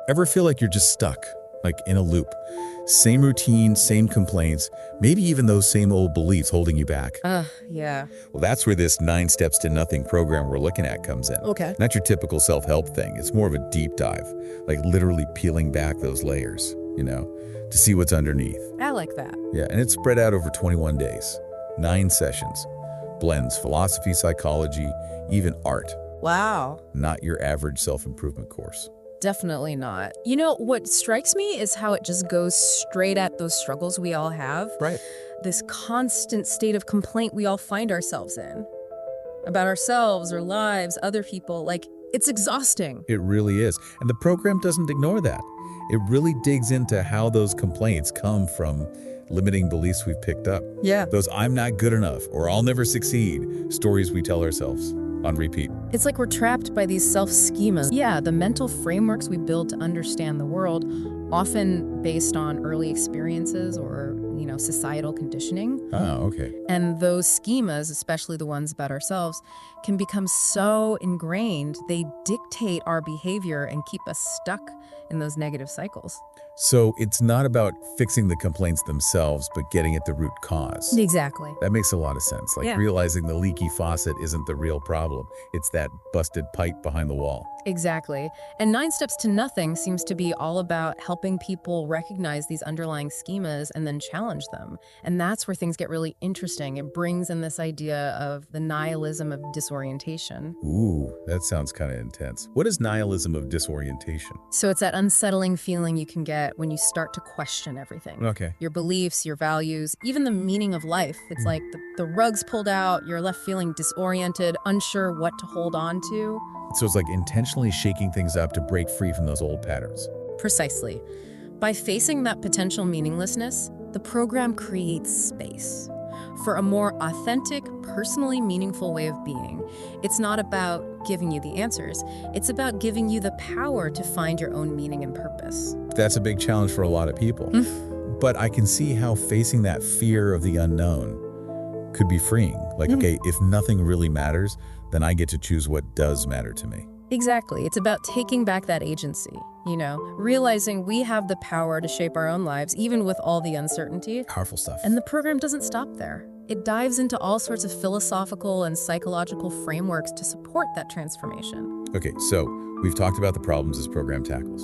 Ever feel like you're just stuck, like in a loop? Same routine, same complaints, maybe even those same old beliefs holding you back. Yeah. Well, that's where this 9 Steps to Nothing program we're looking at comes in. Okay. Not your typical self-help thing. It's more of a deep dive, like literally peeling back those layers, to see what's underneath. I like that. Yeah, and it's spread out over 21 days, 9 sessions. Blends philosophy, psychology, even art. Wow. Not your average self-improvement course. Definitely not. You know, what strikes me is how it just goes straight at those struggles we all have. Right. This constant state of complaint we all find ourselves in. About ourselves, our lives, other people. Like, it's exhausting. It really is. And the program doesn't ignore that. It really digs into how those complaints come from limiting beliefs we've picked up. Yeah. Those I'm not good enough or I'll never succeed stories we tell ourselves on repeat. It's like we're trapped by these self-schemas. Yeah, the mental frameworks we build to understand the world, often based on early experiences or, societal conditioning. Oh, okay. And those schemas, especially the ones about ourselves, can become so ingrained, they dictate our behavior and keep us stuck in those negative cycles. So it's not about fixing the complaints themselves, but getting at the root cause. Exactly. That makes a lot of sense. Like realizing the leaky faucet isn't the real problem. It's that busted pipe behind the wall. Exactly. And 9 Steps to Nothing seems to be all about helping people recognize these underlying schemas and then challenge them. And that's where things get really interesting. It brings in this idea of the nihilism of disorientation. Ooh, that sounds kind of intense. What is nihilism of disorientation? So it's that unsettling feeling you can get when you start to question everything. Okay. Your beliefs, your values, even the meaning of life. It's like the rug's pulled out, you're left feeling disoriented, unsure what to hold on to. So it's like intentionally shaking things up to break free from those old patterns. Precisely. By facing that potential meaninglessness, the program creates space for a more authentic, personally meaningful way of being. It's not about giving you the answers. It's about giving you the power to find your own meaning and purpose. That's a big challenge for a lot of people. But I can see how facing that fear of the unknown could be freeing. Like, okay, if nothing really matters, then I get to choose what does matter to me. Exactly. It's about taking back that agency, realizing we have the power to shape our own lives, even with all the uncertainty. Powerful stuff. And the program doesn't stop there. It dives into all sorts of philosophical and psychological frameworks to support that transformation. Okay, so we've talked about the problems this program tackles.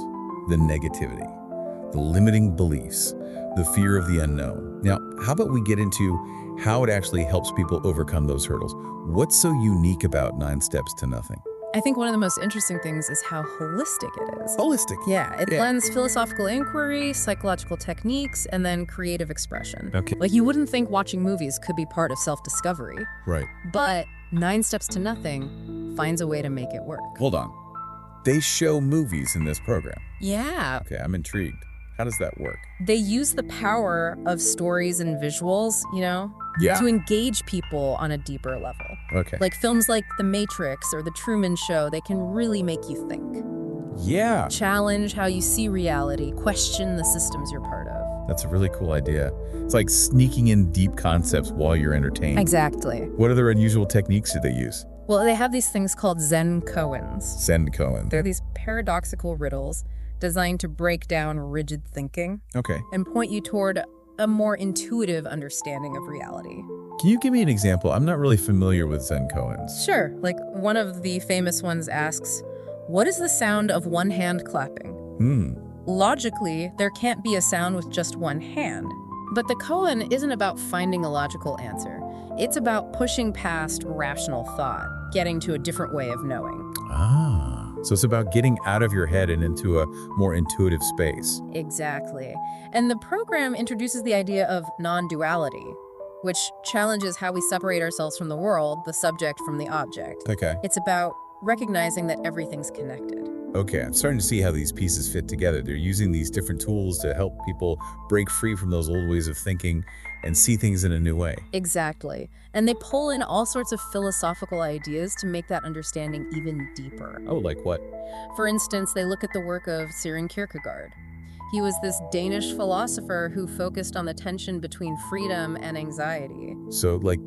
The negativity, the limiting beliefs, the fear of the unknown. Now, how about we get into how it actually helps people overcome those hurdles? What's so unique about 9 Steps to Nothing? I think one of the most interesting things is how holistic it is. Holistic. Yeah, it blends philosophical inquiry, psychological techniques, and then creative expression. Okay. Like, you wouldn't think watching movies could be part of self-discovery. Right. But 9 Steps to Nothing finds a way to make it work. Hold on. They show movies in this program. Yeah. Okay, I'm intrigued. How does that work? They use the power of stories and visuals, to engage people on a deeper level. Okay. Like films like The Matrix or The Truman Show, they can really make you think. Yeah. Challenge how you see reality, question the systems you're part of. That's a really cool idea. It's like sneaking in deep concepts while you're entertained. Exactly. What other unusual techniques do they use? Well, they have these things called Zen koans. Zen koans. They're these paradoxical riddles designed to break down rigid thinking. Okay. And point you toward a more intuitive understanding of reality. Can you give me an example? I'm not really familiar with Zen koans. Sure. Like, one of the famous ones asks, what is the sound of one hand clapping? Logically, there can't be a sound with just one hand. But the koan isn't about finding a logical answer. It's about pushing past rational thought, getting to a different way of knowing. So it's about getting out of your head and into a more intuitive space. Exactly. And the program introduces the idea of non-duality, which challenges how we separate ourselves from the world, the subject from the object. Okay. It's about recognizing that everything's connected. Okay, I'm starting to see how these pieces fit together. They're using these different tools to help people break free from those old ways of thinking and see things in a new way. Exactly. And they pull in all sorts of philosophical ideas to make that understanding even deeper. Oh, like what? For instance, they look at the work of Søren Kierkegaard. He was this Danish philosopher who focused on the tension between freedom and anxiety. So, like,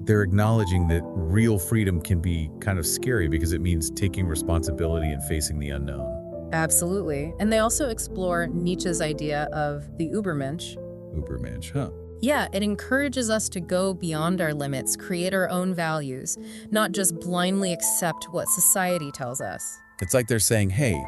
they're acknowledging that real freedom can be kind of scary because it means taking responsibility and facing the unknown. Absolutely. And they also explore Nietzsche's idea of the Ubermensch. Ubermensch, huh? Yeah, it encourages us to go beyond our limits, create our own values, not just blindly accept what society tells us. It's like they're saying, hey,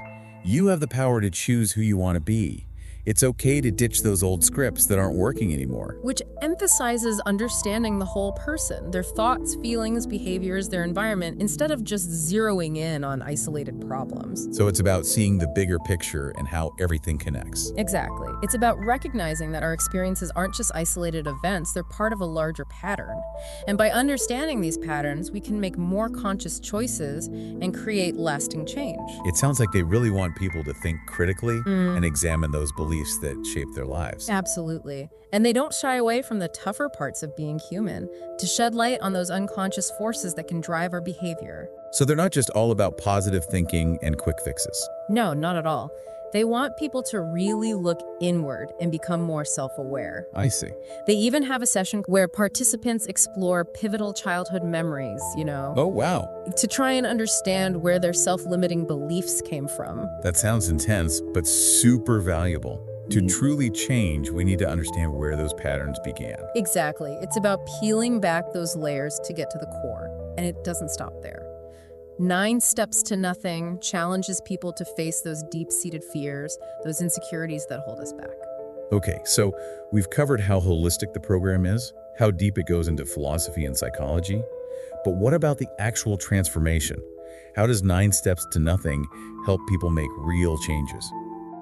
you have the power to choose who you want to be. It's okay to ditch those old scripts that aren't working anymore. Which emphasizes understanding the whole person, their thoughts, feelings, behaviors, their environment, instead of just zeroing in on isolated problems. So it's about seeing the bigger picture and how everything connects. Exactly. It's about recognizing that our experiences aren't just isolated events, they're part of a larger pattern. And by understanding these patterns, we can make more conscious choices and create lasting change. It sounds like they really want people to think critically and examine those beliefs that shape their lives. Absolutely. And they don't shy away from the tougher parts of being human, to shed light on those unconscious forces that can drive our behavior. So they're not just all about positive thinking and quick fixes. No, not at all. They want people to really look inward and become more self-aware. I see. They even have a session where participants explore pivotal childhood memories, Oh, wow. to try and understand where their self-limiting beliefs came from. That sounds intense, but super valuable. To truly change, we need to understand where those patterns began. Exactly. It's about peeling back those layers to get to the core, and it doesn't stop there. 9 Steps to Nothing challenges people to face those deep-seated fears, those insecurities that hold us back. Okay, so we've covered how holistic the program is, how deep it goes into philosophy and psychology, but what about the actual transformation? How does 9 Steps to Nothing help people make real changes?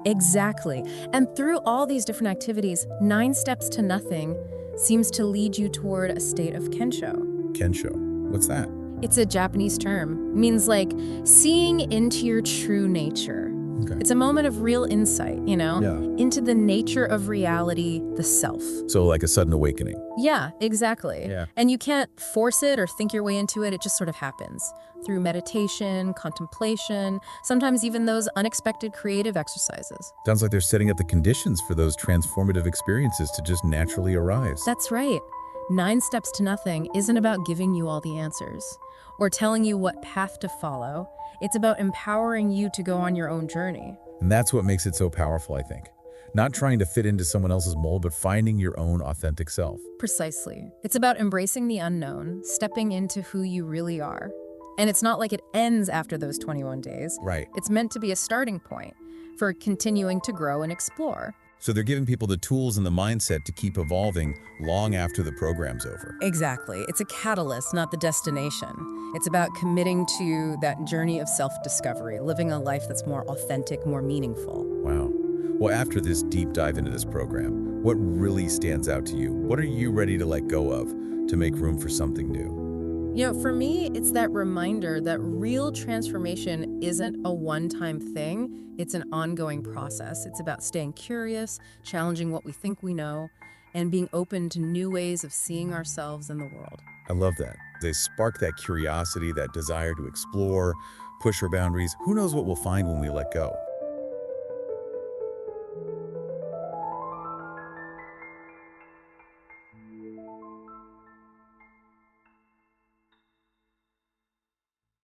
Exactly. And through all these different activities, 9 Steps to Nothing seems to lead you toward a state of kensho. Kensho, what's that? It's a Japanese term. It means like seeing into your true nature. Okay. It's a moment of real insight, into the nature of reality, the self. So like a sudden awakening. Yeah, exactly. Yeah. And you can't force it or think your way into it. It just sort of happens through meditation, contemplation, sometimes even those unexpected creative exercises. Sounds like they're setting up the conditions for those transformative experiences to just naturally arise. That's right. 9 Steps to Nothing isn't about giving you all the answers or telling you what path to follow. It's about empowering you to go on your own journey. And that's what makes it so powerful, I think. Not trying to fit into someone else's mold, but finding your own authentic self. Precisely. It's about embracing the unknown, stepping into who you really are. And it's not like it ends after those 21 days. Right. It's meant to be a starting point for continuing to grow and explore. So they're giving people the tools and the mindset to keep evolving long after the program's over. Exactly. It's a catalyst, not the destination. It's about committing to that journey of self-discovery, living a life that's more authentic, more meaningful. Wow. Well, after this deep dive into this program, what really stands out to you? What are you ready to let go of to make room for something new? For me, it's that reminder that real transformation isn't a one-time thing. It's an ongoing process. It's about staying curious, challenging what we think we know, and being open to new ways of seeing ourselves and the world. I love that. They spark that curiosity, that desire to explore, push our boundaries. Who knows what we'll find when we let go?